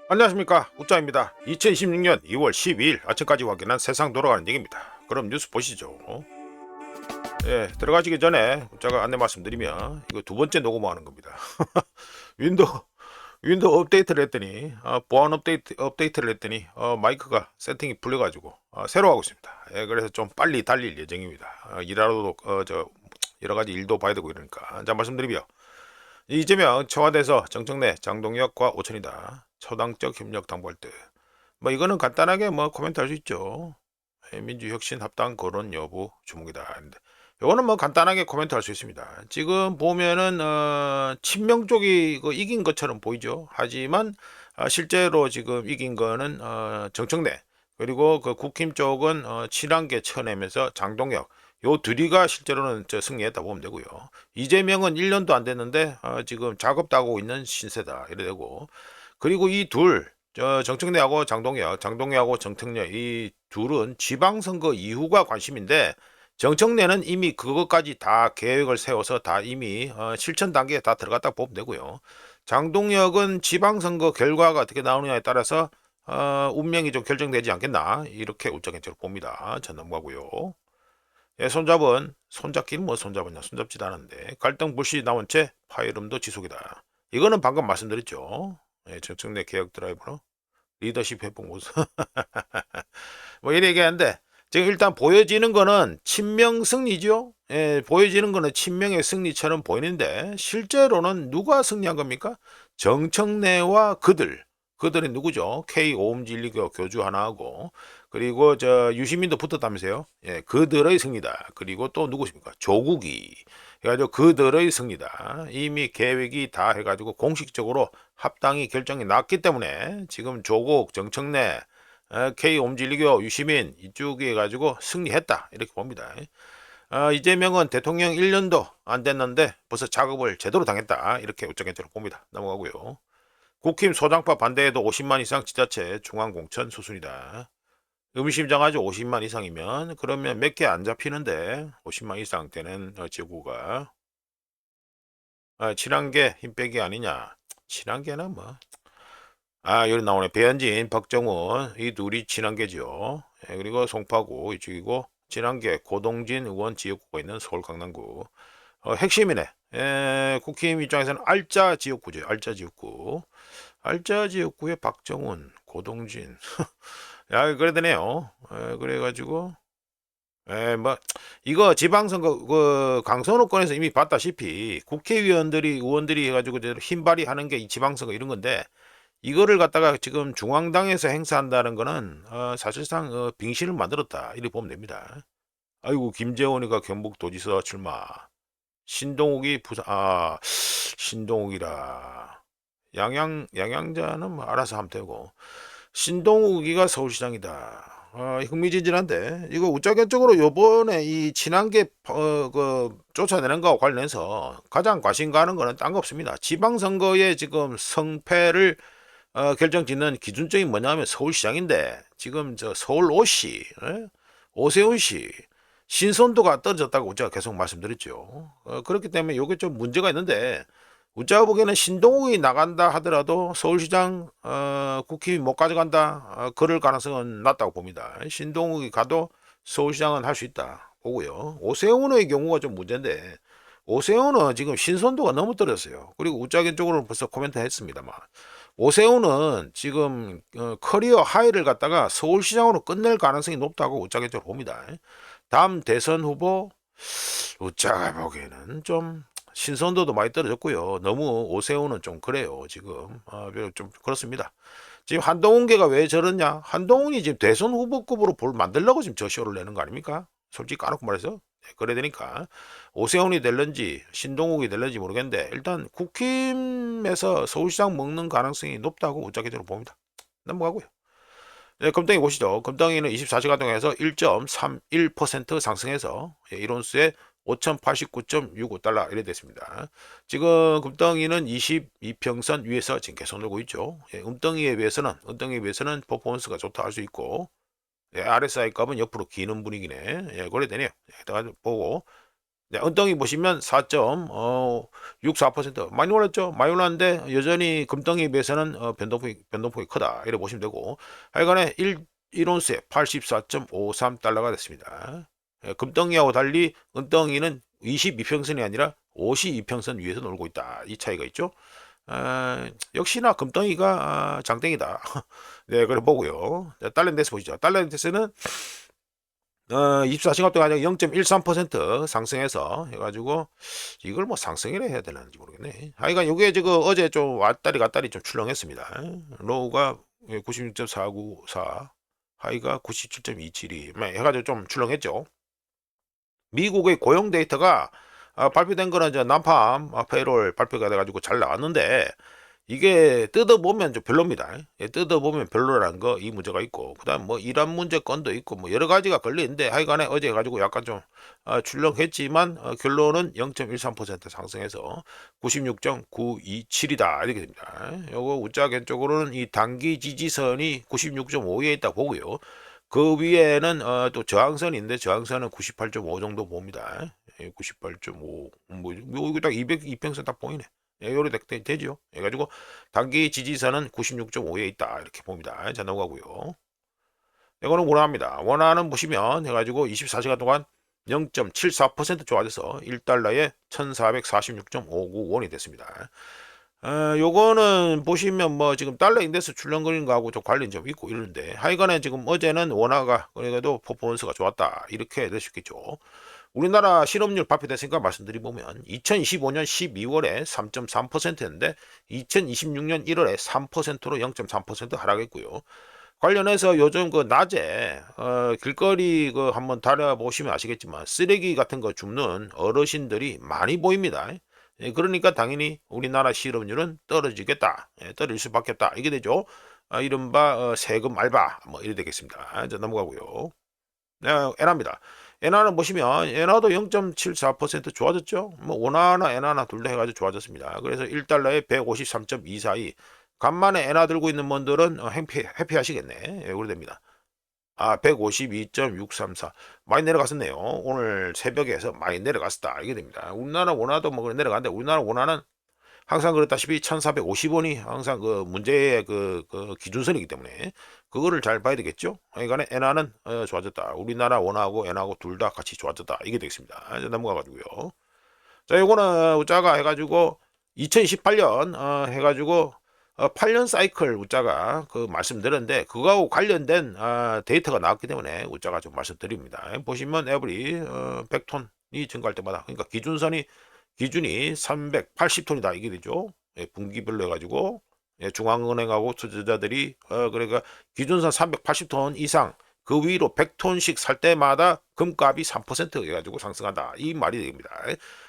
안녕하십니까, 우짜입니다. 2026년 2월 12일 아침까지 확인한 세상 돌아가는 얘기입니다. 그럼 뉴스 보시죠. 예, 들어가시기 전에 우짜가 안내 말씀드리면 이거 두 번째 녹음하는 겁니다. 윈도우 윈도우 업데이트를 했더니 보안 업데이트를 했더니 마이크가 세팅이 풀려가지고 새로 하고 있습니다. 예, 그래서 좀 빨리 달릴 예정입니다. 일하러도 저 여러 가지 일도 봐야 되고 이러니까. 자, 말씀드리며 이재명 청와대에서 정청래 장동혁과 오천이다 초당적 협력 당부할 때 뭐 이거는 간단하게 뭐 코멘트 할 수 있죠. 민주혁신 합당 거론 여부 주목이다. 근데 이거는 뭐 간단하게 코멘트 할 수 있습니다. 지금 보면은 친명 쪽이 이긴 것처럼 보이죠. 하지만 실제로 지금 이긴 거는 정청래, 그리고 그 국힘 쪽은 친한계 쳐내면서 장동혁, 요 둘이가 실제로는 승리했다 보면 되고요. 이재명은 1년도 안 됐는데 지금 작업도 하고 있는 신세다 이래 되고, 그리고 이 둘, 정청래하고 장동혁하고 정청래, 이 둘은 지방선거 이후가 관심인데, 정청래는 이미 그것까지 다 계획을 세워서 다 이미 실천 단계에 다 들어갔다 보면 되고요. 장동혁은 지방선거 결과가 어떻게 나오느냐에 따라서 운명이 좀 결정되지 않겠나, 이렇게 우정현처럼 봅니다. 전 넘어가고요. 예, 손잡긴 뭐 손잡았냐, 손잡지도 않은데 갈등 불씨 나온 채 파열음도 지속이다. 이거는 방금 말씀드렸죠. 예, 정청래 개혁 드라이브로 리더십 회복 모습. 뭐 이래 얘기하는데, 지금 일단 보여지는 거는 친명 승리죠. 예, 보여지는 거는 친명의 승리처럼 보이는데 실제로는 누가 승리한 겁니까? 정청래와 그들이 누구죠? K 오음진리교 교주 하나 하고, 그리고 저 유시민도 붙었다면서요. 예, 그들의 승리다. 그리고 또 누구십니까? 조국이 해가지고 그들의 승리다. 이미 계획이 다 해가지고 공식적으로 합당이 결정이 났기 때문에 지금 조국, 정청래, K 옴진리교, 유시민 이쪽에 가지고 승리했다 이렇게 봅니다. 이재명은 대통령 1년도 안 됐는데 벌써 작업을 제대로 당했다 이렇게 우쩍해처럼 봅니다. 넘어가고요. 국힘 소장파 반대에도 50만 이상 지자체 중앙공천 수순이다. 의미심장하죠. 50만 이상이면 그러면 몇 개 안 잡히는데 50만 이상 되는 지구가 친한계 힘빼기 아니냐. 친한계는 뭐 여기 나오네. 배현진, 박정훈 이 둘이 친한계죠. 예, 그리고 송파구 이쪽이고, 친한계 고동진 의원 지역구가 있는 서울 강남구. 핵심이네. 국힘 입장에서는 알짜 지역구죠. 알짜 지역구. 알짜 지역구에 박정훈, 고동진. 야, 그래 되네요. 그래가지고 뭐 이거 지방선거 그 강선호권에서 이미 봤다시피 국회의원들이 의원들이 해가지고 힘발이 하는 게 이 지방선거 이런 건데, 이거를 갖다가 지금 중앙당에서 행사한다는 거는 사실상 빙신을 만들었다 이렇게 보면 됩니다. 아이고, 김재원이가 경북도지사 출마, 신동욱이 부산, 신동욱이라 양양자는 뭐 알아서 하면 되고, 신동욱이가 서울시장이다. 흥미진진한데 이거 우짜견적으로 요번에 이 친한계 그 쫓아내는 거와 관련해서 가장 관심 가는 거는 딴 거 없습니다. 지방선거에 지금 성패를 결정짓는 기준점이 뭐냐면 서울시장인데, 지금 저 서울 오시, 오세훈 씨 신선도가 떨어졌다고 제가 계속 말씀드렸죠. 그렇기 때문에 이게 좀 문제가 있는데, 우짜가 보기에는 신동욱이 나간다 하더라도 서울시장 국힘이 못 가져간다, 그럴 가능성은 낮다고 봅니다. 신동욱이 가도 서울시장은 할 수 있다 보고요. 오세훈의 경우가 좀 문제인데, 오세훈은 지금 신선도가 너무 떨어졌어요. 그리고 우짜견 쪽으로 벌써 코멘트 했습니다만, 오세훈은 지금 커리어 하이를 갖다가 서울시장으로 끝낼 가능성이 높다고 우짜견 쪽으로 봅니다. 다음 대선 후보 우짜가 보기에는 좀 신선도도 많이 떨어졌고요. 너무 오세훈은 좀 그래요. 지금 좀 그렇습니다. 지금 한동훈계가 왜 저러냐? 한동훈이 지금 대선 후보급으로 만들려고 지금 저 쇼를 내는 거 아닙니까? 솔직히 까놓고 말해서. 그래야 되니까 오세훈이 될런지 신동욱이 될런지 모르겠는데, 일단 국힘에서 서울시장 먹는 가능성이 높다고 우짜기적으로 봅니다. 넘어가고요. 네, 금덩이 보시죠. 금덩이는 24시간 동안에서 1.31% 상승해서 1온스에 5,089.65달러 이래 됐습니다. 지금 금덩이는 22평선 위에서 지금 계속 놀고 있죠. 은덩이에 비해서는 퍼포먼스가 좋다 할 수 있고, RSI 값은 옆으로 기는 분위기네. 그래 되네요. 보고 네, 은덩이 보시면 4.64% 많이 올랐죠. 많이 올랐는데 여전히 금덩이에 비해서는 변동폭이 크다 이렇게 보시면 되고, 하여간에 1온스에 84.53달러가 됐습니다. 예, 금덩이하고 달리 은덩이는 22평선이 아니라 52평선 위에서 놀고 있다, 이 차이가 있죠. 역시나 금덩이가 장땡이다. 네, 그래 보고요. 달러인데스 보시죠. 달러인데스는 24시간 동안 0.13% 상승해서 해가지고, 이걸 뭐 상승이라 해야 되는지 모르겠네. 하여간 요게 지금 어제 좀 왔다리 갔다리 좀 출렁했습니다. 로우가 96.494, 하이가 97.272 해가지고 좀 출렁했죠. 미국의 고용 데이터가 발표된 거는 이제 난팜 페이롤 발표가 돼가지고 잘 나왔는데, 이게 뜯어보면 좀 별로입니다. 예, 뜯어보면 별로라는 거, 이 문제가 있고, 그 다음 뭐 이란 문제건도 있고, 뭐 여러 가지가 걸리는데, 하여간에 어제 가지고 약간 좀 출렁했지만, 결론은 0.13% 상승해서 96.927이다 이렇게 됩니다. 요거 우짜겐 쪽으로는 이 단기 지지선이 96.5에 있다 보고요. 그 위에는 또 저항선이 있는데, 저항선은 98.5 정도 봅니다. 98.5, 뭐 이거 딱 200평선 딱 보이네. 예, 요래 되죠. 해가지고 단기 지지선은 96.5에 있다 이렇게 봅니다. 자, 넘어가고요. 이거는 원화입니다. 원화는 보시면 해가지고 24시간 동안 0.74% 좋아져서 1달러에 1446.59원이 됐습니다. 요거는 보시면 뭐 지금 달러 인덱스 출렁거리는 거하고 좀 관련이 좀 있고 이러는데, 하여간에 지금 어제는 원화가 그래도 퍼포먼스가 좋았다 이렇게 될 수 있겠죠. 우리나라 실업률 발표됐으니까 말씀드리면 2025년 12월에 3.3%였는데 2026년 1월에 3%로 0.3% 하락했고요. 관련해서 요즘 그 낮에 길거리 그 한번 다녀보시면 아시겠지만 쓰레기 같은 거 줍는 어르신들이 많이 보입니다. 예, 그러니까 당연히 우리나라 실업률은 떨어지겠다, 예, 떨어질 수밖에 없다 이게 되죠. 이른바 세금 알바 뭐 이래 되겠습니다. 이제 넘어가고요. 엔화입니다. 엔화는 보시면 엔화도 0.74% 좋아졌죠. 뭐 원화나 엔화나 둘 다 해가지고 좋아졌습니다. 그래서 1달러에 153.242. 간만에 엔화 들고 있는 분들은 해피하시겠네. 예, 그래 됩니다. 152.634. 많이 내려갔었네요. 오늘 새벽에서 많이 내려갔었다 이게 됩니다. 우리나라 원화도 뭐 내려갔는데, 우리나라 원화는 항상 그랬다시피 1450원이 항상 그 문제의 그 기준선이기 때문에 그거를 잘 봐야 되겠죠. 그러니까 엔화는 좋아졌다. 우리나라 원화하고 엔화하고 둘 다 같이 좋아졌다 이게 되겠습니다. 이제 넘어가 가지고요. 자, 요거는 우짜가 해가지고 2028년 해가지고 8년 사이클 우짜가 그 말씀드렸는데, 그거하고 관련된 데이터가 나왔기 때문에 우짜가 좀 말씀드립니다. 보시면 에브리 100톤이 증가할 때마다, 그러니까 기준이 380톤이다 이게 되죠. 예, 분기별로 해가지고, 예, 중앙은행하고 투자자들이 그러니까 기준선 380톤 이상 그 위로 100톤씩 살 때마다 금값이 3% 해가지고 상승한다 이 말이 됩니다.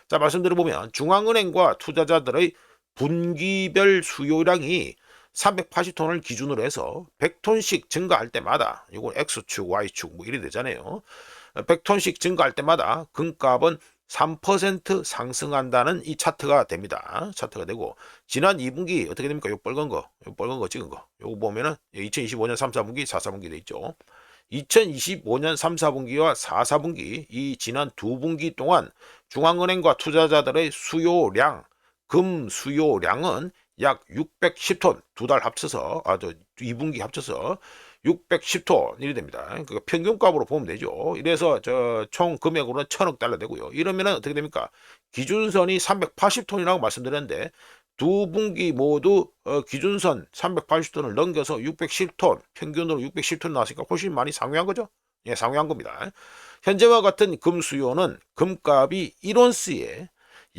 자, 말씀드려보면 중앙은행과 투자자들의 분기별 수요량이 380톤을 기준으로 해서 100톤씩 증가할 때마다, 이건 X축, Y축 뭐 이래 되잖아요. 100톤씩 증가할 때마다 금값은 3% 상승한다는 이 차트가 됩니다. 차트가 되고, 지난 2분기 어떻게 됩니까? 요 빨간 거, 찍은 거. 요거 보면은 2025년 3, 4분기, 4, 4분기 돼 있죠. 2025년 3, 4분기와 4, 4분기 이 지난 두 분기 동안 중앙은행과 투자자들의 수요량, 금 수요량은 약 610톤, 두 달 합쳐서, 2분기 합쳐서 610톤 일이 됩니다. 그러니까 평균값으로 보면 되죠. 이래서 총 금액으로는 1000억 달러 되고요. 이러면 어떻게 됩니까? 기준선이 380톤이라고 말씀드렸는데, 두 분기 모두 기준선 380톤을 넘겨서 610톤, 평균으로 610톤 나왔으니까 훨씬 많이 상회한 거죠. 예, 상회한 겁니다. 현재와 같은 금 수요는 금값이 1온스에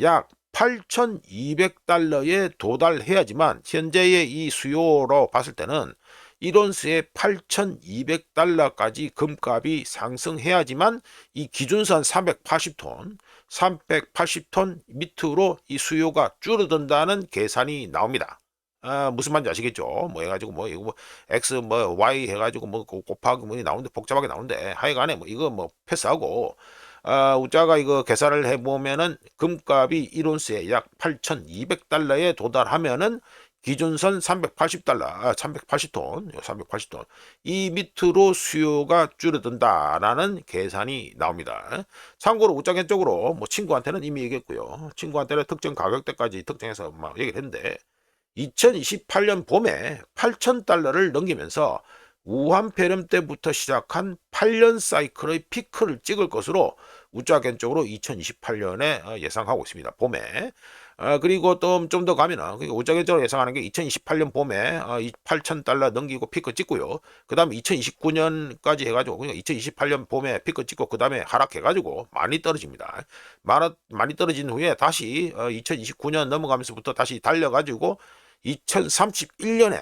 약 8,200달러에 도달해야지만, 현재의 이 수요로 봤을 때는 1온스에 8,200달러까지 금값이 상승해야지만 이 기준선 380톤 밑으로 이 수요가 줄어든다는 계산이 나옵니다. 무슨 말인지 아시겠죠? 뭐 해가지고 뭐 이거 뭐 X 뭐 Y 해가지고 뭐 곱하기 뭐 나오는데 복잡하게 나오는데, 하여간에 뭐 이거 뭐 패스하고, 우짜가 이거 계산을 해보면은 금값이 1온스에 약 8,200달러에 도달하면은 기준선 380달러, 380톤, 380톤. 이 밑으로 수요가 줄어든다라는 계산이 나옵니다. 참고로 우짜겐 쪽으로 뭐 친구한테는 이미 얘기했고요. 친구한테는 특정 가격대까지 특정해서 막 얘기를 했는데 2028년 봄에 8,000달러를 넘기면서 우한 폐렴 때부터 시작한 8년 사이클의 피크를 찍을 것으로 우짜겐 쪽으로 2028년에 예상하고 있습니다. 봄에. 그리고 또 좀 더 가면은 우짜겐 쪽으로 예상하는 게 2028년 봄에 8,000달러 넘기고 피크 찍고요. 그 다음에 2029년까지 해가지고 그러니까 2028년 봄에 피크 찍고 그 다음에 하락해가지고 많이 떨어집니다. 많이 떨어진 후에 다시 2029년 넘어가면서부터 다시 달려가지고 2031년에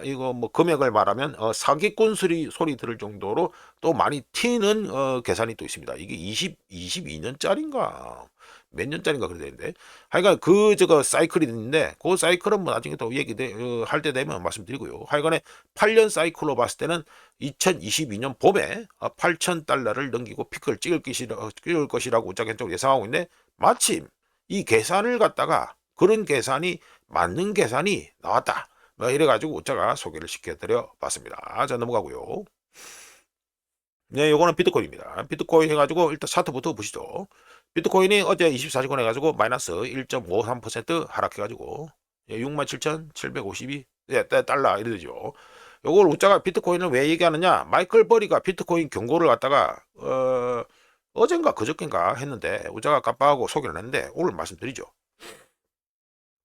이거 뭐 금액을 말하면 사기꾼 소리 들을 정도로 또 많이 튀는 계산이 또 있습니다. 이게 22년짜리인가 몇 년짜리인가 그래 되는데 하여간 저거 사이클이 있는데 그 사이클은 뭐 나중에 또 할 때 되면 말씀드리고요. 하여간에 8년 사이클로 봤을 때는 2022년 봄에 8,000달러를 넘기고 피크를 찍을 것이라고 우짜겐 쪽으로 예상하고 있는데 마침 이 계산을 갖다가 그런 계산이 맞는 계산이 나왔다. 뭐 이래가지고 우짜가 소개를 시켜드려 봤습니다. 자, 넘어가고요. 네, 요거는 비트코인입니다. 비트코인 해가지고 일단 차트부터 보시죠. 비트코인이 어제 24시간 해가지고 마이너스 1.53% 하락해가지고 67,752 달러 이래 되죠. 요걸 우짜가 비트코인을 왜 얘기하느냐? 마이클 버리가 비트코인 경고를 갖다가 어젠가 그저께인가 했는데 우짜가 깜빡하고 소개를 했는데 오늘 말씀드리죠.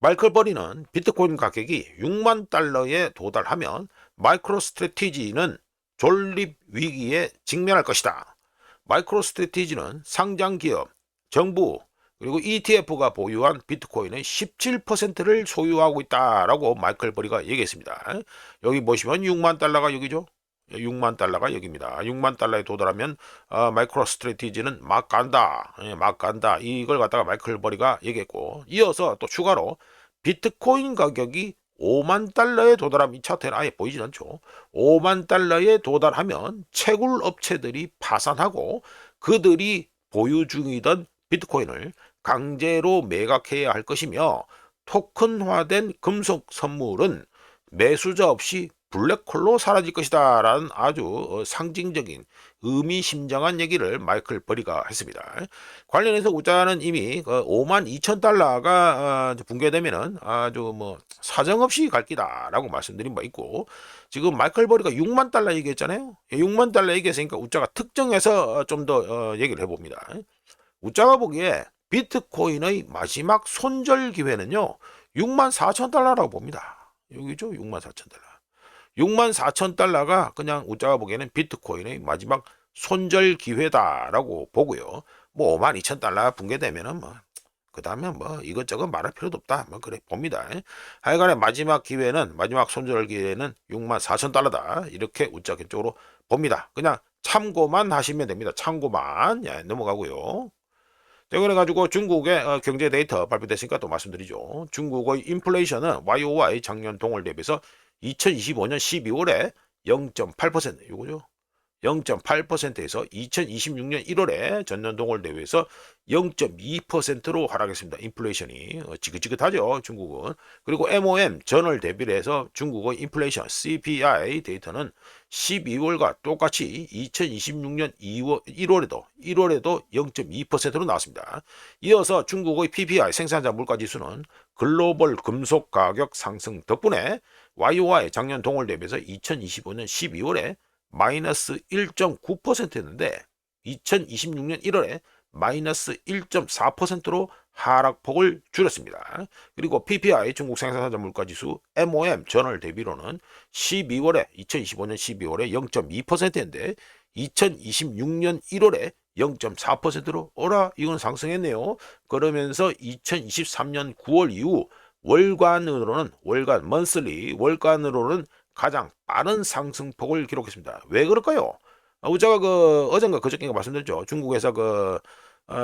마이클 버리는 비트코인 가격이 6만 달러에 도달하면 마이크로 스트래티지는 존립 위기에 직면할 것이다. 마이크로 스트래티지는 상장 기업, 정부, 그리고 ETF가 보유한 비트코인의 17%를 소유하고 있다라고 마이클 버리가 얘기했습니다. 여기 보시면 6만 달러가 여기죠. 6만 달러가 여기입니다. 6만 달러에 도달하면 마이크로 스트래티지는 막 간다. 막 간다. 이걸 갖다가 마이클 버리가 얘기했고 이어서 또 추가로 비트코인 가격이 5만 달러에 도달하면 이 차트에는 아예 보이진 않죠. 5만 달러에 도달하면 채굴 업체들이 파산하고 그들이 보유 중이던 비트코인을 강제로 매각해야 할 것이며 토큰화된 금속 선물은 매수자 없이 블랙홀로 사라질 것이다 라는 아주 상징적인 의미심장한 얘기를 마이클 버리가 했습니다. 관련해서 우짜는 이미 5만 2천 달러가 붕괴되면은 아주 뭐 사정없이 갈 기다 라고 말씀드린 바 있고 지금 마이클 버리가 6만 달러 얘기했잖아요. 6만 달러 얘기했으니까 우짜가 특정해서 좀 더 얘기를 해봅니다. 우짜가 보기에 비트코인의 마지막 손절 기회는요 6만 4천 달러라고 봅니다. 여기죠 6만 4천 달러. 6만 4천 달러가 그냥 우짜가 보기에는 비트코인의 마지막 손절 기회다라고 보고요. 뭐 5만 2천 달러 붕괴되면은 뭐 그 다음에 뭐 이것저것 말할 필요도 없다. 뭐 그래 봅니다. 하여간에 마지막 손절 기회는 6만 4천 달러다. 이렇게 우짜 쪽으로 봅니다. 그냥 참고만 하시면 됩니다. 참고만. 넘어가고요. 자, 그래가지고 중국의 경제 데이터 발표됐으니까 또 말씀드리죠. 중국의 인플레이션은 YOY 작년 동월 대비해서 2025년 12월에 0.8% 이거죠. 0.8%에서 2026년 1월에 전년 동월 대비해서 0.2%로 하락했습니다. 인플레이션이 지긋지긋하죠. 중국은. 그리고 MOM 전월 대비를 해서 중국의 인플레이션 CPI 데이터는 12월과 똑같이 2026년 1월에도 0.2%로 나왔습니다. 이어서 중국의 PPI 생산자 물가지수는 글로벌 금속 가격 상승 덕분에 YOY 작년 동월 대비해서 2025년 12월에 마이너스 1.9%였는데 2026년 1월에 마이너스 1.4%로 하락폭을 줄였습니다. 그리고 PPI 중국 생산자 물가지수 MOM 전월 대비로는 2025년 12월에 0.2%인데 2026년 1월에 0.4%로 이건 상승했네요. 그러면서 2023년 9월 이후 월간으로는 가장 빠른 상승폭을 기록했습니다. 왜 그럴까요? 우리가 어젠가 그저께인가 말씀드렸죠. 중국에서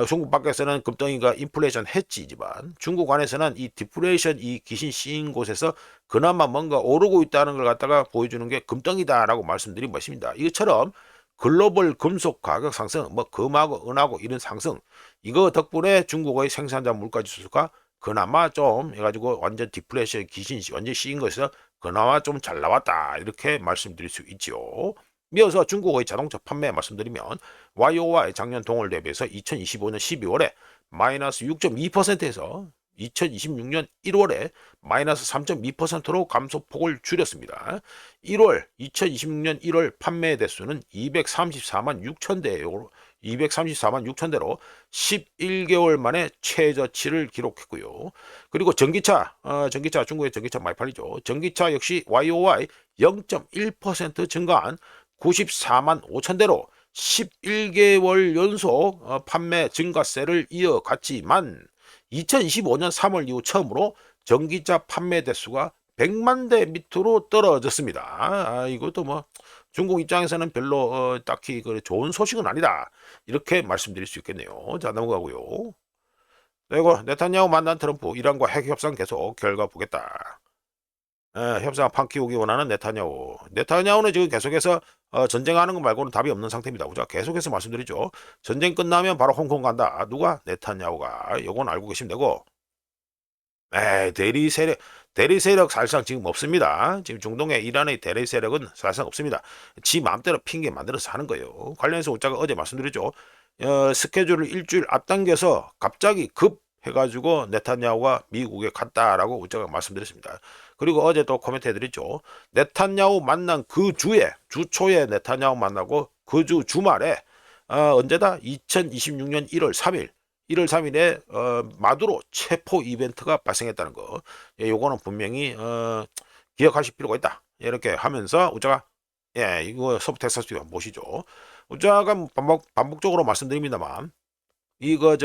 중국 밖에서는 급등이가 인플레이션 했지만 중국 안에서는 이 디플레이션 이 귀신 씌인 곳에서 그나마 뭔가 오르고 있다는 걸 갖다가 보여주는 게 금덩이다라고 말씀드린 것입니다. 이것처럼 글로벌 금속 가격 상승, 뭐 금하고 은하고 이런 상승 이거 덕분에 중국의 생산자 물가 지수가 그나마 좀 해가지고 완전 디플레이션 기신 완전 씌인 것에서 그나마 좀 잘 나왔다 이렇게 말씀드릴 수 있죠. 이어서 중국의 자동차 판매 말씀드리면 YOY 작년 동월 대비해서 2025년 12월에 마이너스 6.2%에서 2026년 1월에 마이너스 3.2%로 감소폭을 줄였습니다. 2026년 1월 판매 대수는 234만 6천 대로 11개월 만에 최저치를 기록했고요. 그리고 전기차, 중국의 전기차 많이 팔리죠. 전기차 역시 YOY 0.1% 증가한 94만 5천 대로 11개월 연속 판매 증가세를 이어갔지만 2025년 3월 이후 처음으로 전기차 판매 대수가 100만 대 밑으로 떨어졌습니다. 이것도 뭐 중국 입장에서는 별로 딱히 좋은 소식은 아니다. 이렇게 말씀드릴 수 있겠네요. 자, 넘어가고요. 그리고 네타냐후 만난 트럼프, 이란과 핵 협상 계속 결과 보겠다. 협상 판 키우기 원하는 네타냐후. 네타냐후는 지금 계속해서 전쟁하는 거 말고는 답이 없는 상태입니다. 우리가 계속해서 말씀드리죠. 전쟁 끝나면 바로 홍콩 간다. 누가? 네타냐후가. 요건 알고 계시면 되고. 대리 세력 사실상 지금 없습니다. 지금 중동의 이란의 대리 세력은 사실상 없습니다. 지 마음대로 핑계 만들어서 하는 거예요. 관련해서 우리가 어제 말씀드렸죠. 스케줄을 일주일 앞당겨서 갑자기 급 해가지고 네타냐후가 미국에 갔다라고 우리가 말씀드렸습니다. 그리고 어제 또 코멘트 해드렸죠. 네타냐후 만난 그 주 초에 네타냐후 만나고 그 주말에 언제다? 2026년 1월 3일 1월 3일에 마두로 체포 이벤트가 발생했다는 거. 요거는 분명히 기억하실 필요가 있다. 이렇게 하면서 우자가 이거 서브텍사스 보시죠. 우자가 반복적으로 말씀드립니다만 이거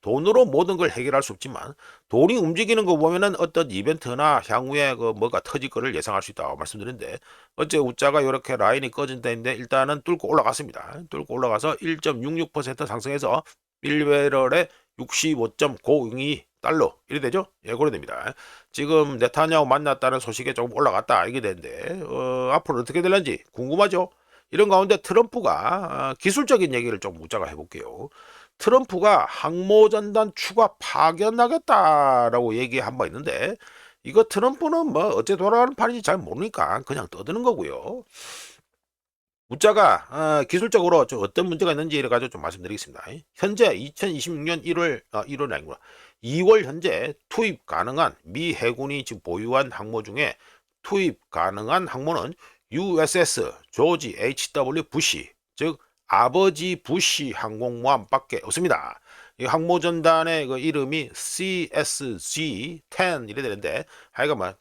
돈으로 모든 걸 해결할 수 없지만 돈이 움직이는 거 보면은 어떤 이벤트나 향후에 뭐가 터질 거를 예상할 수 있다고 말씀드렸는데 어째 우자가 이렇게 라인이 꺼진다는데 일단은 뚫고 올라갔습니다. 뚫고 올라가서 1.66% 상승해서 1배럴에 65.02달러 이래 되죠? 예, 그래 됩니다. 지금 네타냐후 만났다는 소식에 조금 올라갔다 이게 되는데 앞으로 어떻게 될런지 궁금하죠? 이런 가운데 트럼프가 기술적인 얘기를 좀 우자가 해볼게요. 트럼프가 항모전단 추가 파견하겠다라고 얘기한 바 있는데 이거 트럼프는 뭐 어째 돌아가는 판인지 잘 모르니까 그냥 떠드는 거고요. 문자가 기술적으로 좀 어떤 문제가 있는지를 가지고 좀 말씀드리겠습니다. 현재 2026년 1월 아니구나. 2월 현재 투입 가능한 미 해군이 지금 보유한 항모 중에 투입 가능한 항모는 USS 조지 H.W. 부시, 즉 아버지 부시 항공모함밖에 없습니다. 이 항모전단의 그 이름이 CSG-10 이래 되는데 하여간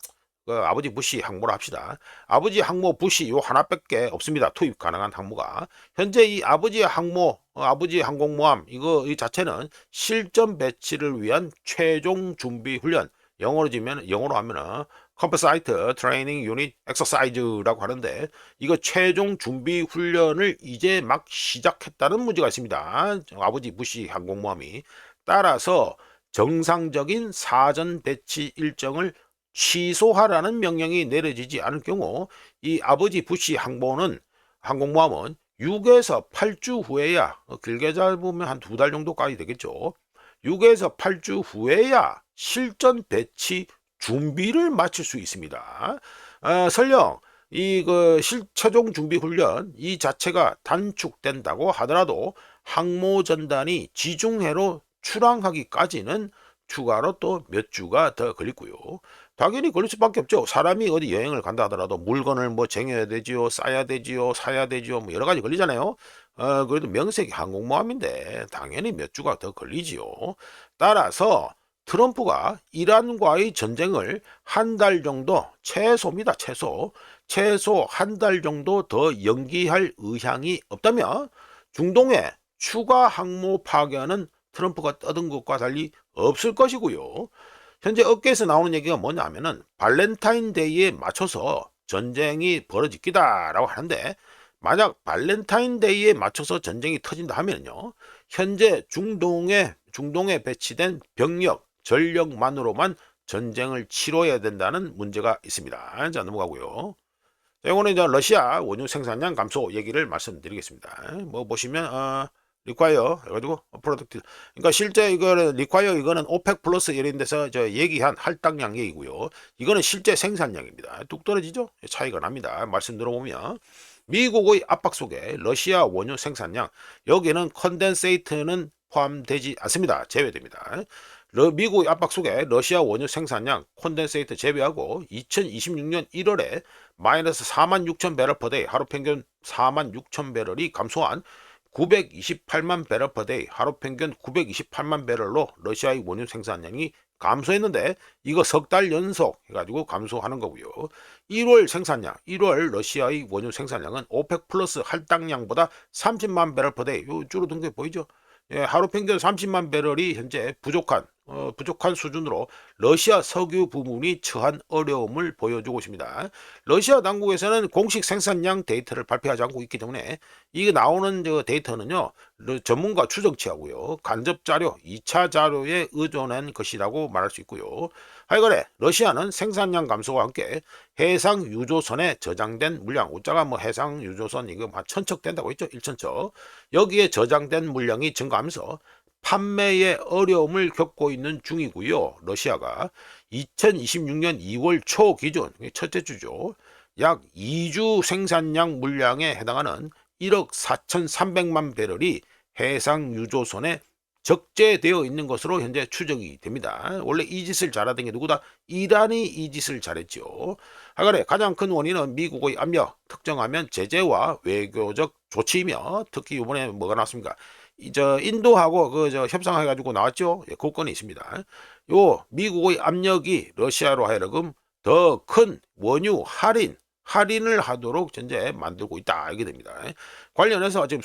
아버지 부시 항모로 합시다. 아버지 항모 부시 요 하나밖에 없습니다. 투입 가능한 항모가. 현재 이 아버지 항모, 아버지 항공모함 이 자체는 실전 배치를 위한 최종 준비 훈련. 영어로 하면은 컴퍼사이트 트레이닝 유닛 엑서사이즈라고 하는데 이거 최종 준비 훈련을 이제 막 시작했다는 문제가 있습니다. 아버지 부시 항공모함이. 따라서 정상적인 사전 배치 일정을 취소하라는 명령이 내려지지 않을 경우 이 아버지 부시 항공모함은 6에서 8주 후에야 길게 잡으면 한 2달 정도까지 되겠죠. 6에서 8주 후에야 실전 배치 준비를 마칠 수 있습니다. 설령 최종 준비 훈련 이 자체가 단축된다고 하더라도 항모 전단이 지중해로 출항하기까지는 추가로 또 몇 주가 더 걸리고요. 당연히 걸릴 수밖에 없죠. 사람이 어디 여행을 간다 하더라도 물건을 뭐 쟁여야 되지요, 싸야 되지요, 사야 되지요, 뭐 여러 가지 걸리잖아요. 그래도 명색이 항공모함인데 당연히 몇 주가 더 걸리지요. 따라서 트럼프가 이란과의 전쟁을 한 달 정도 최소입니다. 최소 한 달 정도 더 연기할 의향이 없다면 중동에 추가 항모 파견은 트럼프가 떠든 것과 달리 없을 것이고요. 현재 업계에서 나오는 얘기가 뭐냐 하면은 발렌타인데이에 맞춰서 전쟁이 벌어질 기다라고 하는데 만약 발렌타인데이에 맞춰서 전쟁이 터진다 하면요. 현재 중동에 배치된 병력, 전력만으로만 전쟁을 치러야 된다는 문제가 있습니다. 자, 넘어가고요. 자, 이거는 이제 러시아 원유 생산량 감소 얘기를 말씀드리겠습니다. 뭐 보시면 리콰이어 해가지고 프로덕트. 그러니까 실제 이거는 리콰이어 이거는 오펙 플러스 이런 데서 저 얘기한 할당량 얘기고요. 이거는 실제 생산량입니다. 뚝 떨어지죠? 차이가 납니다. 말씀 들어보면 미국의 압박 속에 러시아 원유 생산량 여기는 컨덴세이트는 포함되지 않습니다. 제외됩니다. 미국의 압박 속에 러시아 원유 생산량 콘덴세이트 제외하고 2026년 1월에 마이너스 4만 6천 배럴 퍼데이 하루 평균 4만 6천 배럴이 감소한 928만 배럴 퍼데이 하루 평균 928만 배럴로 러시아의 원유 생산량이 감소했는데 이거 석 달 연속 해가지고 감소하는 거고요. 1월 생산량, 1월 러시아의 원유 생산량은 오펙 플러스 할당량보다 30만 배럴 퍼데이 줄어든 게 보이죠? 예, 하루 평균 30만 배럴이 현재 부족한 수준으로 러시아 석유 부문이 처한 어려움을 보여주고 있습니다. 러시아 당국에서는 공식 생산량 데이터를 발표하지 않고 있기 때문에 이게 나오는 저 데이터는요, 전문가 추정치하고요, 간접 자료, 2차 자료에 의존한 것이라고 말할 수 있고요. 하여간에 러시아는 생산량 감소와 함께 해상 유조선에 저장된 물량, 우자가 뭐 해상 유조선 이거 한 1000척 된다고 했죠, 1000척. 여기에 저장된 물량이 증가하면서 판매에 어려움을 겪고 있는 중이고요. 러시아가 2026년 2월 초 기준, 첫째 주죠. 약 2주 생산량 물량에 해당하는 1억 4,300만 배럴이 해상 유조선에 적재되어 있는 것으로 현재 추정이 됩니다. 원래 이 짓을 잘하던 게 누구다? 이란이 이 짓을 잘했죠. 하간에 가장 큰 원인은 미국의 압력, 특정하면 제재와 외교적 조치이며 특히 이번에 뭐가 나왔습니까? 저 인도하고 저 협상해가지고 나왔죠. 예, 그 건이 있습니다. 요 미국의 압력이 러시아로 하여금 더 큰 원유 할인을 하도록 현재 만들고 있다 이게 됩니다. 관련해서 지금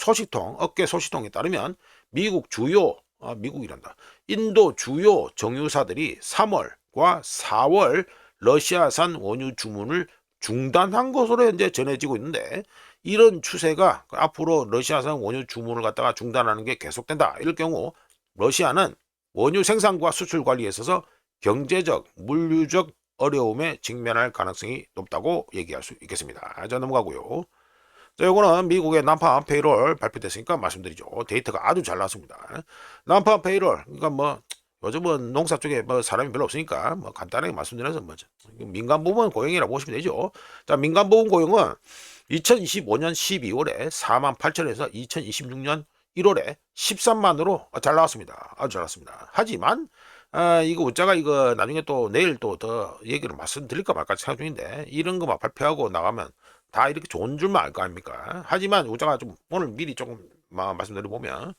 업계 소식통에 따르면 미국이란다. 인도 주요 정유사들이 3월과 4월 러시아산 원유 주문을 중단한 것으로 현재 전해지고 있는데 이런 추세가 앞으로 러시아산 원유 주문을 갖다가 중단하는 게 계속된다. 이럴 경우 러시아는 원유 생산과 수출 관리에 있어서 경제적, 물류적 어려움에 직면할 가능성이 높다고 얘기할 수 있겠습니다. 자, 넘어가고요. 자, 요거는 미국의 난파 페이롤 발표됐으니까 말씀드리죠. 데이터가 아주 잘 나왔습니다. 난파 페이롤, 그러니까 뭐 요즘은 농사 쪽에 뭐 사람이 별로 없으니까 뭐 간단하게 말씀드려서 뭐 민간 부문 고용이라고 보시면 되죠. 자, 민간 부문 고용은 2025년 12월에 4만 8천에서 2026년 1월에 13만으로 잘 나왔습니다. 아주 잘 나왔습니다. 하지만 이거 우자가 이거 나중에 또 내일 또 더 얘기를 말씀드릴까 말까 생각 중인데 이런 거만 발표하고 나가면 다 이렇게 좋은 줄만 알 거 아닙니까? 하지만 우자가 좀 오늘 미리 조금 말씀드려보면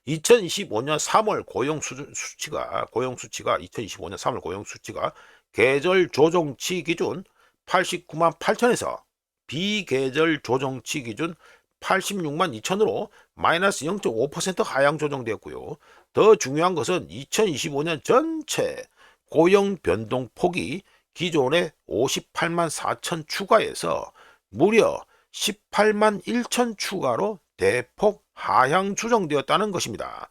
2025년 3월 고용 수치가 2025년 3월 고용 수치가 계절 조정치 기준 89만 8천에서 비계절 조정치 기준 86만 2천으로 마이너스 0.5% 하향 조정되었고요. 더 중요한 것은 2025년 전체 고용 변동폭이 기존의 58만 4천 추가해서 무려 18만 1천 추가로 대폭 하향 조정되었다는 것입니다.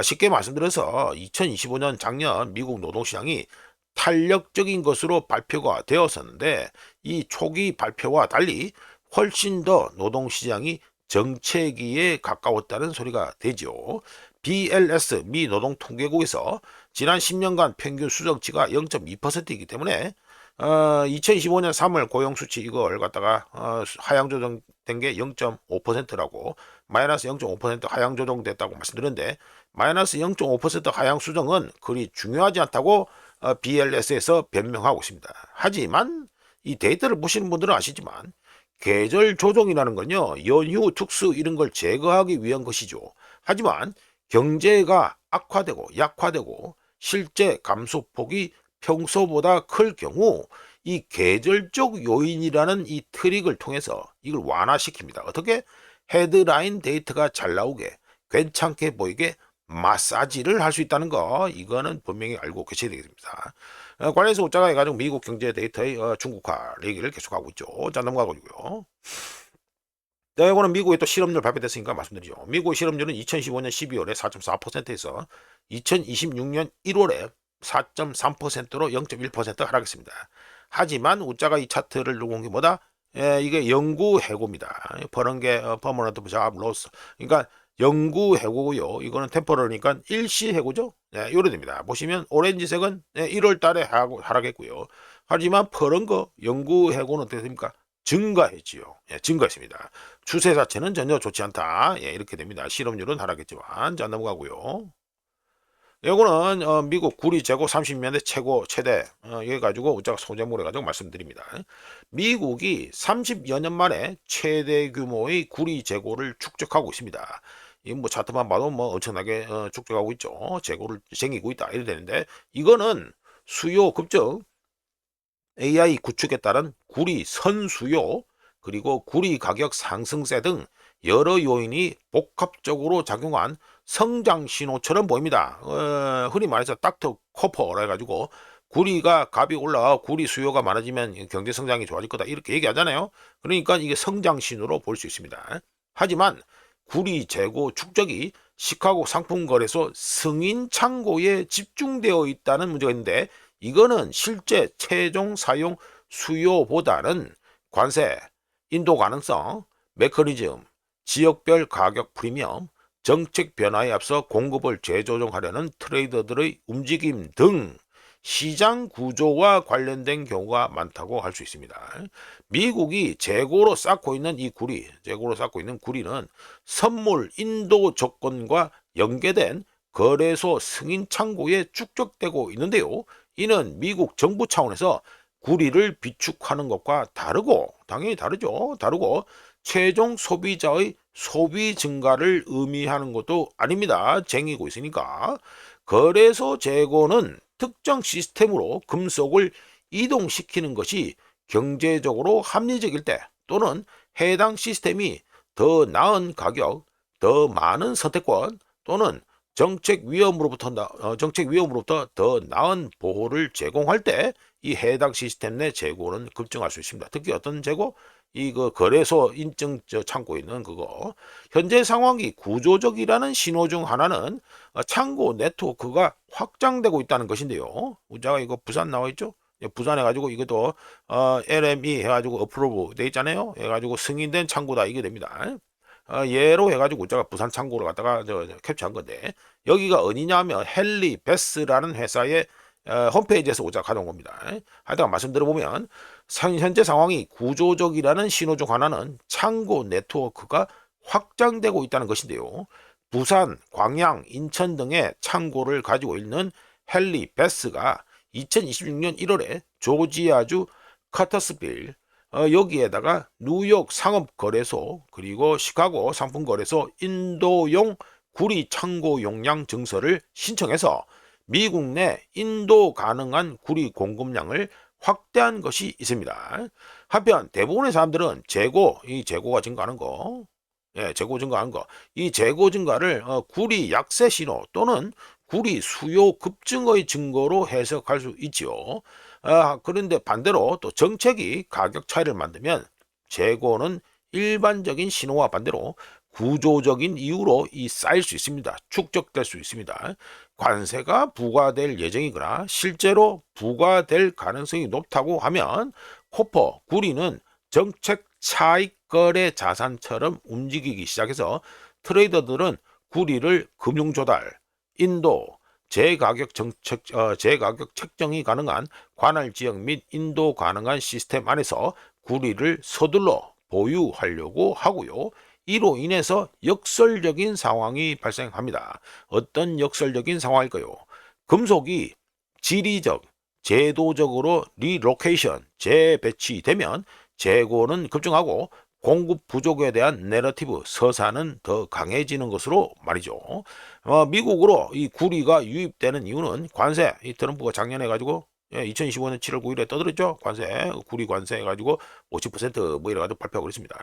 쉽게 말씀드려서 2025년 작년 미국 노동시장이 탄력적인 것으로 발표가 되었었는데 이 초기 발표와 달리 훨씬 더 노동시장이 정체기에 가까웠다는 소리가 되죠. BLS 미 노동통계국에서 지난 10년간 평균 수정치가 0.2%이기 때문에 2025년 3월 고용수치 이걸 갖다가 하향 조정된 게 0.5%라고 마이너스 0.5% 하향 조정됐다고 말씀드렸는데 마이너스 0.5% 하향 수정은 그리 중요하지 않다고 BLS에서 변명하고 있습니다. 하지만 이 데이터를 보시는 분들은 아시지만 계절 조정이라는 건요 연휴 특수 이런 걸 제거하기 위한 것이죠. 하지만 경제가 악화되고 약화되고 실제 감소폭이 평소보다 클 경우 이 계절적 요인이라는 이 트릭을 통해서 이걸 완화시킵니다. 어떻게? 헤드라인 데이터가 잘 나오게 괜찮게 보이게 마사지를 할 수 있다는 거 이거는 분명히 알고 계셔야 되겠습니다. 관련해서 우자가 해가지고 미국 경제 데이터의 중국화 얘기를 계속하고 있죠. 자, 넘어가고요. 네, 이거는 미국의 또 실업률 발표됐으니까 말씀드리죠. 미국의 실업률은 2015년 12월에 4.4%에서 2026년 1월에 4.3%로 0.1% 하락했습니다. 하지만 우자가 이 차트를 놓은 게 뭐다? 이게 영구 해고입니다. 버는 게 퍼머넌트 잡 로스. 그러니까 영구 해고고요. 이거는 템퍼러니까 일시 해고죠. 네, 요래 됩니다. 보시면 오렌지색은 1월 달에 하락했고요. 하지만 퍼런 거 영구 해고는 어떻게 됩니까? 증가했지요. 예, 증가했습니다. 추세 자체는 전혀 좋지 않다. 예, 이렇게 됩니다. 실업률은 하락했지만. 자, 넘어가고요. 요거는 미국 구리 재고 30년대 최대 이래 가지고 제가 소재물해 가지고 말씀드립니다. 미국이 30여 년 만에 최대 규모의 구리 재고를 축적하고 있습니다. 이 뭐 차트만 봐도 뭐 엄청나게 축적하고 있죠. 재고를 쟁이고 있다 이래 되는데 이거는 수요 급증, AI 구축에 따른 구리 선수요, 그리고 구리 가격 상승세 등 여러 요인이 복합적으로 작용한 성장 신호처럼 보입니다. 흔히 말해서 닥터 코퍼라 해가지고 구리가 값이 올라가 구리 수요가 많아지면 경제 성장이 좋아질 거다 이렇게 얘기하잖아요. 그러니까 이게 성장 신호로 볼 수 있습니다. 하지만 구리 재고 축적이 시카고 상품거래소 승인 창고에 집중되어 있다는 문제가 있는데 이거는 실제 최종 사용 수요보다는 관세, 인도 가능성, 메커니즘, 지역별 가격 프리미엄, 정책 변화에 앞서 공급을 재조정하려는 트레이더들의 움직임 등 시장 구조와 관련된 경우가 많다고 할 수 있습니다. 미국이 재고로 쌓고 있는 이 구리, 재고로 쌓고 있는 구리는 선물 인도 조건과 연계된 거래소 승인 창고에 축적되고 있는데요. 이는 미국 정부 차원에서 구리를 비축하는 것과 다르고 당연히 다르고 최종 소비자의 소비 증가를 의미하는 것도 아닙니다. 쟁이고 있으니까. 거래소 재고는 특정 시스템으로 금속을 이동시키는 것이 경제적으로 합리적일 때 또는 해당 시스템이 더 나은 가격, 더 많은 선택권 또는 정책 위험으로부터 더 나은 보호를 제공할 때 이 해당 시스템 내 재고는 급증할 수 있습니다. 특히 어떤 재고? 이거 거래소 인증 창고에 있는 그거. 현재 상황이 구조적이라는 신호 중 하나는 창고 네트워크가 확장되고 있다는 것인데요. 우자가 이거 부산 나와 있죠? 부산 해가지고 이것도 LME 해가지고 어프로브 돼 있잖아요. 해가지고 승인된 창고다 이게 됩니다. 예로 해가지고 제가 부산 창고를 갖다가 캡처한 건데 여기가 어디냐면 헨리 베스라는 회사의 홈페이지에서 오자 가져온 겁니다. 하여튼 말씀드려보면 현재 상황이 구조적이라는 신호 중 하나는 창고 네트워크가 확장되고 있다는 것인데요. 부산, 광양, 인천 등의 창고를 가지고 있는 헨리 베스가 2026년 1월에 조지아주 커터스빌 여기에다가 뉴욕 상업거래소 그리고 시카고 상품거래소 인도용 구리 창고 용량 증서를 신청해서 미국 내 인도 가능한 구리 공급량을 확대한 것이 있습니다. 한편 대부분의 사람들은 재고가 증가하는 거, 재고 증가하는 거, 이 재고 증가를 구리 약세 신호 또는 구리 수요 급증의 증거로 해석할 수 있지요. 그런데 반대로 또 정책이 가격 차이를 만들면 재고는 일반적인 신호와 반대로 구조적인 이유로 쌓일 수 있습니다. 축적될 수 있습니다. 관세가 부과될 예정이거나 실제로 부과될 가능성이 높다고 하면 코퍼, 구리는 정책 차익 거래 자산처럼 움직이기 시작해서 트레이더들은 구리를 금융 조달, 인도, 재가격 책정이 가능한 관할 지역 및 인도 가능한 시스템 안에서 구리를 서둘러 보유하려고 하고요. 이로 인해서 역설적인 상황이 발생합니다. 어떤 역설적인 상황일까요? 금속이 지리적, 제도적으로 리로케이션, 재배치되면 재고는 급증하고 공급 부족에 대한 내러티브 서사는 더 강해지는 것으로 말이죠. 미국으로 이 구리가 유입되는 이유는 관세. 이 트럼프가 작년에 가지고 2025년 7월 9일에 떠들었죠. 관세, 구리 관세 해가지고 50%뭐 이래가지고 발표하고 있습니다.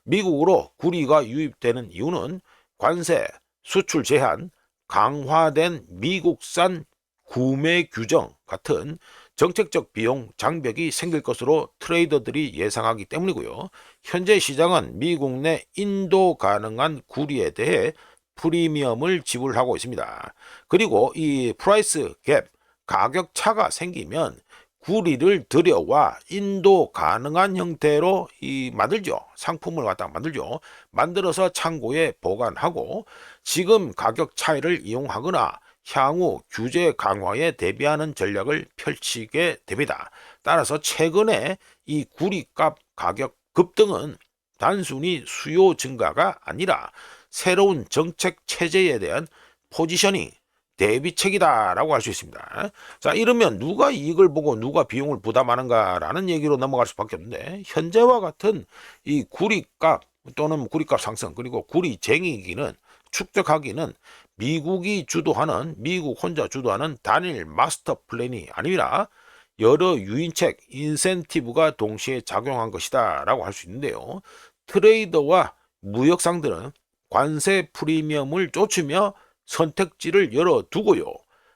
미국으로 구리가 유입되는 이유는 관세, 수출 제한, 강화된 미국산 구매 규정 같은 정책적 비용 장벽이 생길 것으로 트레이더들이 예상하기 때문이고요. 현재 시장은 미국 내 인도 가능한 구리에 대해 프리미엄을 지불하고 있습니다. 그리고 이 프라이스 갭, 가격 차가 생기면 구리를 들여와 인도 가능한 형태로 만들죠. 상품을 갖다가 만들죠. 만들어서 창고에 보관하고 지금 가격 차이를 이용하거나 향후 규제 강화에 대비하는 전략을 펼치게 됩니다. 따라서 최근에 이 구리값 가격 급등은 단순히 수요 증가가 아니라 새로운 정책 체제에 대한 포지셔닝, 대비책이다라고 할 수 있습니다. 자, 이러면 누가 이익을 보고 누가 비용을 부담하는가라는 얘기로 넘어갈 수밖에 없는데, 현재와 같은 이 구리값 또는 구리값 상승 그리고 구리쟁이기는 축적하기는 미국 혼자 주도하는 단일 마스터 플랜이 아니라 여러 유인책, 인센티브가 동시에 작용한 것이다 라고 할 수 있는데요. 트레이더와 무역상들은 관세 프리미엄을 쫓으며 선택지를 열어두고요.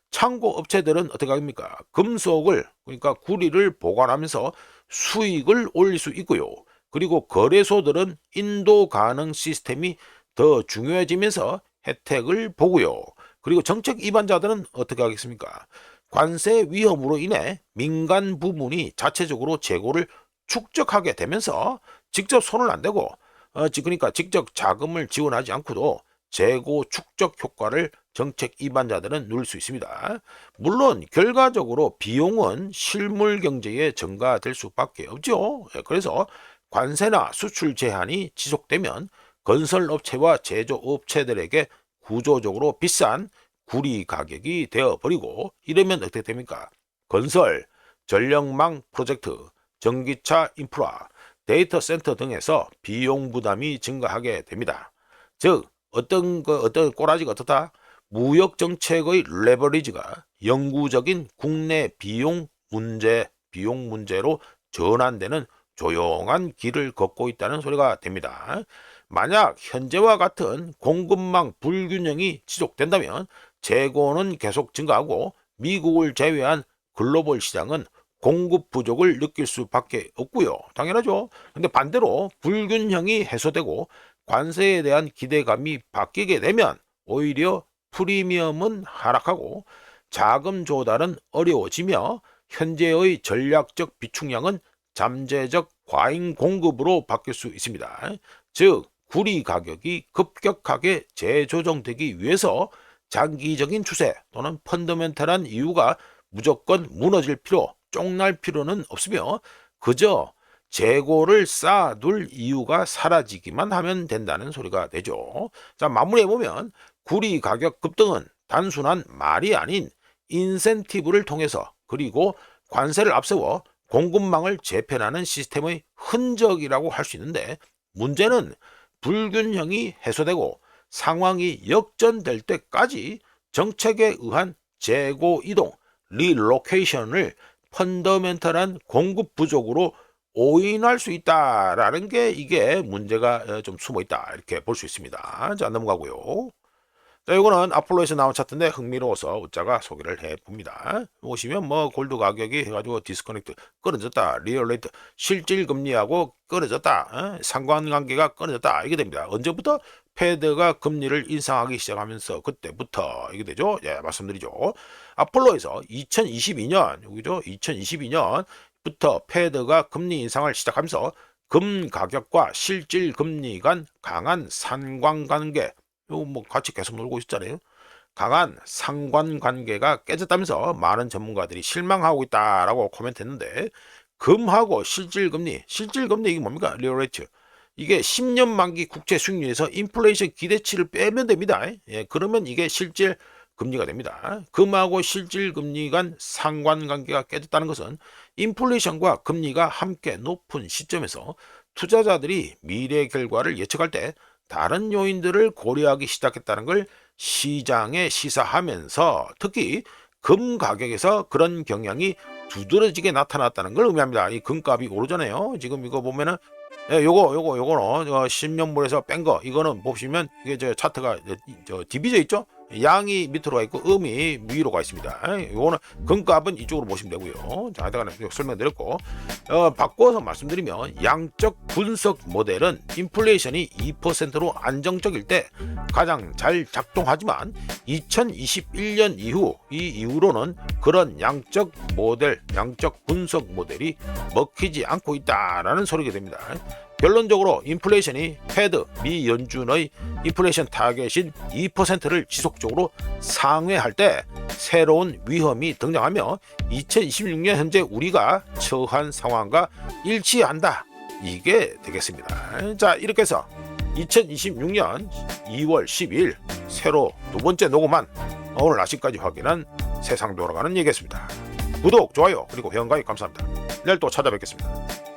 창고 업체들은 어떻게 합니까? 금속을, 그러니까 구리를 보관하면서 수익을 올릴 수 있고요. 그리고 거래소들은 인도 가능 시스템이 더 중요해지면서 혜택을 보고요. 그리고 정책 위반자들은 어떻게 하겠습니까? 관세 위험으로 인해 민간 부문이 자체적으로 재고를 축적하게 되면서 직접 손을 안 대고, 그러니까 직접 자금을 지원하지 않고도 재고 축적 효과를 정책 위반자들은 누릴 수 있습니다. 물론 결과적으로 비용은 실물 경제에 증가될 수밖에 없죠. 그래서 관세나 수출 제한이 지속되면 건설업체와 제조업체들에게 구조적으로 비싼 구리 가격이 되어버리고, 이러면 어떻게 됩니까? 건설, 전력망 프로젝트, 전기차 인프라, 데이터 센터 등에서 비용 부담이 증가하게 됩니다. 즉 어떤 꼬라지가 어떻다? 무역 정책의 레버리지가 영구적인 국내 비용 문제로 전환되는 조용한 길을 걷고 있다는 소리가 됩니다. 만약 현재와 같은 공급망 불균형이 지속된다면 재고는 계속 증가하고 미국을 제외한 글로벌 시장은 공급 부족을 느낄 수밖에 없고요. 당연하죠. 근데 반대로 불균형이 해소되고 관세에 대한 기대감이 바뀌게 되면 오히려 프리미엄은 하락하고 자금 조달은 어려워지며 현재의 전략적 비축량은 잠재적 과잉 공급으로 바뀔 수 있습니다. 즉 구리 가격이 급격하게 재조정되기 위해서 장기적인 추세 또는 펀더멘탈한 이유가 무조건 무너질 쪽날 필요는 없으며 그저 재고를 쌓아둘 이유가 사라지기만 하면 된다는 소리가 되죠. 자, 마무리해보면 구리 가격 급등은 단순한 말이 아닌 인센티브를 통해서 그리고 관세를 앞세워 공급망을 재편하는 시스템의 흔적이라고 할 수 있는데, 문제는 불균형이 해소되고 상황이 역전될 때까지 정책에 의한 재고 이동, 리로케이션을 펀더멘탈한 공급 부족으로 오인할 수 있다라는 게 이게 문제가 좀 숨어 있다 이렇게 볼 수 있습니다. 자, 넘어가고요. 자, 이거는 아폴로에서 나온 차트인데 흥미로워서 웃자가 소개를 해봅니다. 보시면 뭐 골드 가격이 해가지고 디스커넥트 끊어졌다, 리얼레이트 실질 금리하고 끊어졌다, 상관관계가 끊어졌다 이게 됩니다. 언제부터? 패드가 금리를 인상하기 시작하면서 그때부터 이게 되죠. 예, 말씀드리죠. 아폴로에서 2022년 여기죠. 2022년부터 패드가 금리 인상을 시작하면서 금 가격과 실질 금리 간 강한 상관관계, 이거 뭐 같이 계속 놀고 있었잖아요. 강한 상관관계가 깨졌다면서 많은 전문가들이 실망하고 있다라고 코멘트했는데, 금하고 실질금리 이게 뭡니까? 리얼레이트 이게 10년 만기 국채 수익률에서 인플레이션 기대치를 빼면 됩니다. 예, 그러면 이게 실질 금리가 됩니다. 금하고 실질 금리 간 상관관계가 깨졌다는 것은 인플레이션과 금리가 함께 높은 시점에서 투자자들이 미래 결과를 예측할 때 다른 요인들을 고려하기 시작했다는 걸 시장에 시사하면서 특히 금 가격에서 그런 경향이 두드러지게 나타났다는 걸 의미합니다. 이 금값이 오르잖아요. 지금 이거 보면은 요거는 10년물에서 뺀 거, 이거는 보시면 이게 저 차트가 저 디비져 있죠. 양이 밑으로 가 있고 음이 위로 가 있습니다. 이거는 금값은 이쪽으로 보시면 되고요. 자, 하여간 설명드렸고, 바꿔서 말씀드리면 양적 분석 모델은 인플레이션이 2%로 안정적일 때 가장 잘 작동하지만 2021년 이후 이 이후로는 그런 양적 분석 모델이 먹히지 않고 있다라는 소리가 됩니다. 결론적으로 인플레이션이 패드 미 연준의 인플레이션 타겟인 2%를 지속적으로 상회할 때 새로운 위험이 등장하며 2026년 현재 우리가 처한 상황과 일치한다. 이게 되겠습니다. 자, 이렇게 해서 2026년 2월 12일 새로 두 번째 녹음한 오늘 아침까지 확인한 세상 돌아가는 얘기였습니다. 구독, 좋아요, 그리고 회원가입 감사합니다. 내일 또 찾아뵙겠습니다.